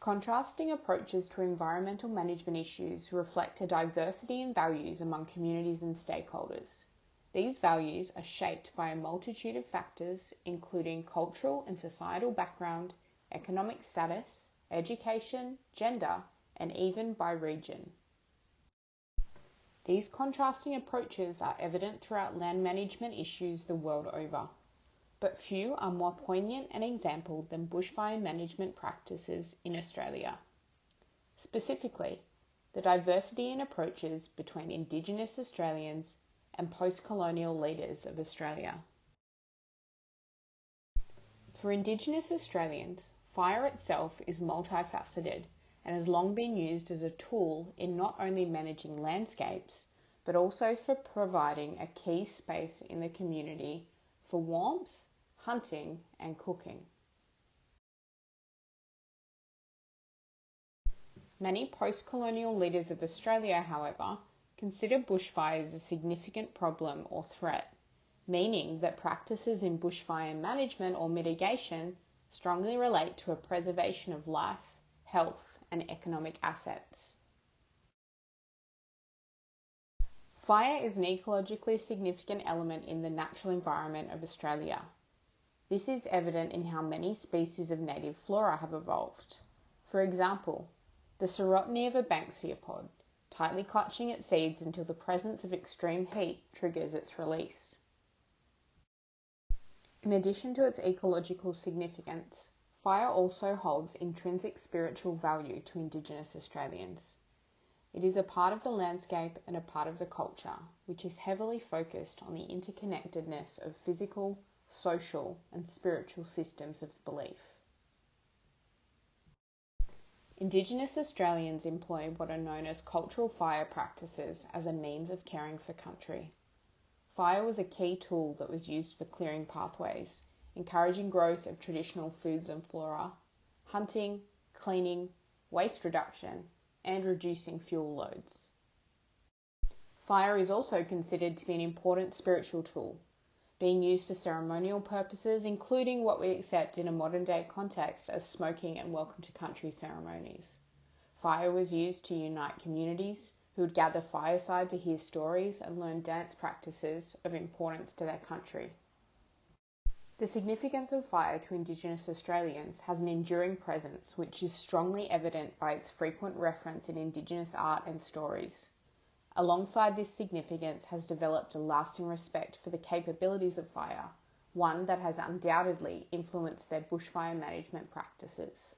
Contrasting approaches to environmental management issues reflect a diversity in values among communities and stakeholders. These values are shaped by a multitude of factors, including cultural and societal background, economic status, education, gender, and even by region. These contrasting approaches are evident throughout land management issues the world over, but few are more poignant an example than bushfire management practices in Australia. Specifically, the diversity in approaches between Indigenous Australians and post-colonial leaders of Australia. For Indigenous Australians, fire itself is multifaceted and has long been used as a tool in not only managing landscapes, but also for providing a key space in the community for warmth, hunting, and cooking. Many post-colonial leaders of Australia, however, consider bushfires a significant problem or threat, meaning that practices in bushfire management or mitigation strongly relate to a preservation of life, health, and economic assets. Fire is an ecologically significant element in the natural environment of Australia. This is evident in how many species of native flora have evolved. For example, the Cerotnia of a Banksiapod, tightly clutching its seeds until the presence of extreme heat triggers its release. In addition to its ecological significance, fire also holds intrinsic spiritual value to Indigenous Australians. It is a part of the landscape and a part of the culture, which is heavily focused on the interconnectedness of physical, social, and spiritual systems of belief. Indigenous Australians employ what are known as cultural fire practices as a means of caring for country. Fire was a key tool that was used for clearing pathways, encouraging growth of traditional foods and flora, hunting, cleaning, waste reduction, and reducing fuel loads. Fire is also considered to be an important spiritual tool, being used for ceremonial purposes, including what we accept in a modern-day context as smoking and welcome to country ceremonies. Fire was used to unite communities who would gather fireside to hear stories and learn dance practices of importance to their country. The significance of fire to Indigenous Australians has an enduring presence which is strongly evident by its frequent reference in Indigenous art and stories. Alongside this significance has developed a lasting respect for the capabilities of fire, one that has undoubtedly influenced their bushfire management practices.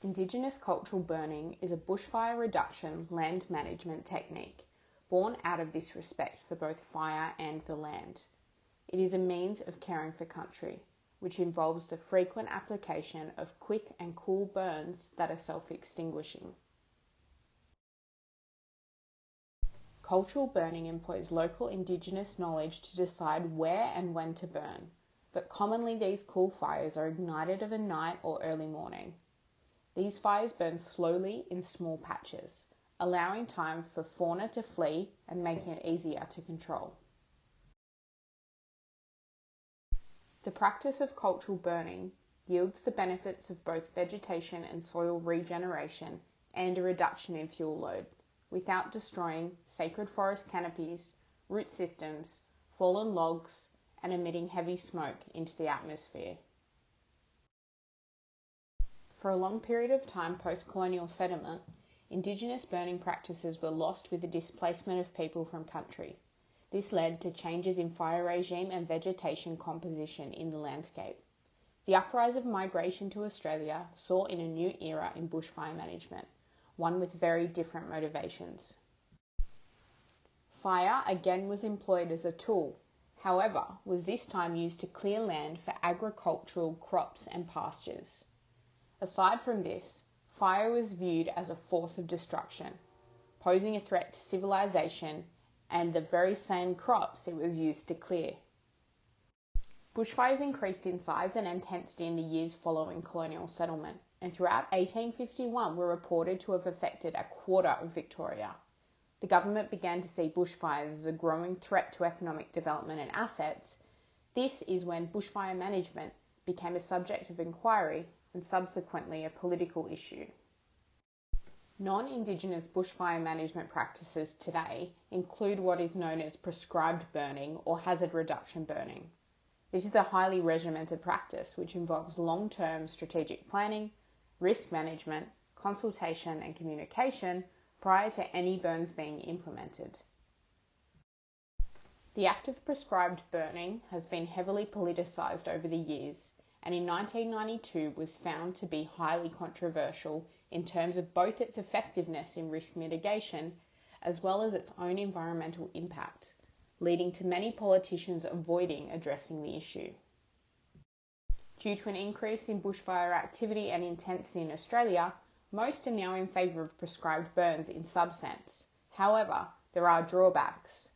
Indigenous cultural burning is a bushfire reduction land management technique born out of this respect for both fire and the land. It is a means of caring for country, which involves the frequent application of quick and cool burns that are self-extinguishing. Cultural burning employs local Indigenous knowledge to decide where and when to burn, but commonly these cool fires are ignited of a night or early morning. These fires burn slowly in small patches, allowing time for fauna to flee and making it easier to control. The practice of cultural burning yields the benefits of both vegetation and soil regeneration and a reduction in fuel load, without destroying sacred forest canopies, root systems, fallen logs, and emitting heavy smoke into the atmosphere. For a long period of time post-colonial settlement, Indigenous burning practices were lost with the displacement of people from country. This led to changes in fire regime and vegetation composition in the landscape. The uprise of migration to Australia saw in a new era in bushfire management, one with very different motivations. Fire again was employed as a tool, however, was this time used to clear land for agricultural crops and pastures. Aside from this, fire was viewed as a force of destruction, posing a threat to civilization and the very same crops it was used to clear. Bushfires increased in size and intensity in the years following colonial settlement, and throughout 1851 were reported to have affected a quarter of Victoria. The government began to see bushfires as a growing threat to economic development and assets. This is when bushfire management became a subject of inquiry and subsequently a political issue. Non-Indigenous bushfire management practices today include what is known as prescribed burning or hazard reduction burning. This is a highly regimented practice which involves long-term strategic planning, risk management, consultation and communication prior to any burns being implemented. The act of prescribed burning has been heavily politicised over the years and in 1992 was found to be highly controversial in terms of both its effectiveness in risk mitigation as well as its own environmental impact, leading to many politicians avoiding addressing the issue. Due to an increase in bushfire activity and intensity in Australia, most are now in favour of prescribed burns in some sense. However, there are drawbacks.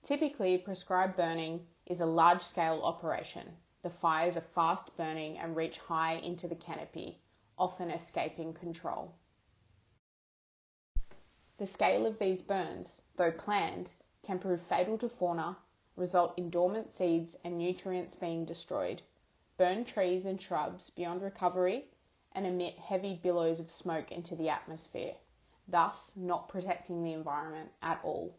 Typically, prescribed burning is a large-scale operation. The fires are fast burning and reach high into the canopy, often escaping control. The scale of these burns, though planned, can prove fatal to fauna, result in dormant seeds and nutrients being destroyed, burn trees and shrubs beyond recovery, and emit heavy billows of smoke into the atmosphere, thus not protecting the environment at all.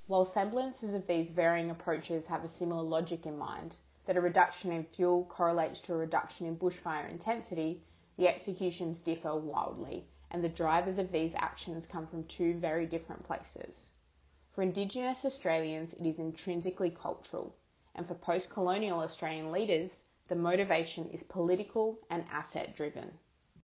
While semblances of these varying approaches have a similar logic in mind, that a reduction in fuel correlates to a reduction in bushfire intensity, the executions differ wildly, and the drivers of these actions come from two very different places. For Indigenous Australians, it is intrinsically cultural, and for post-colonial Australian leaders, the motivation is political and asset-driven.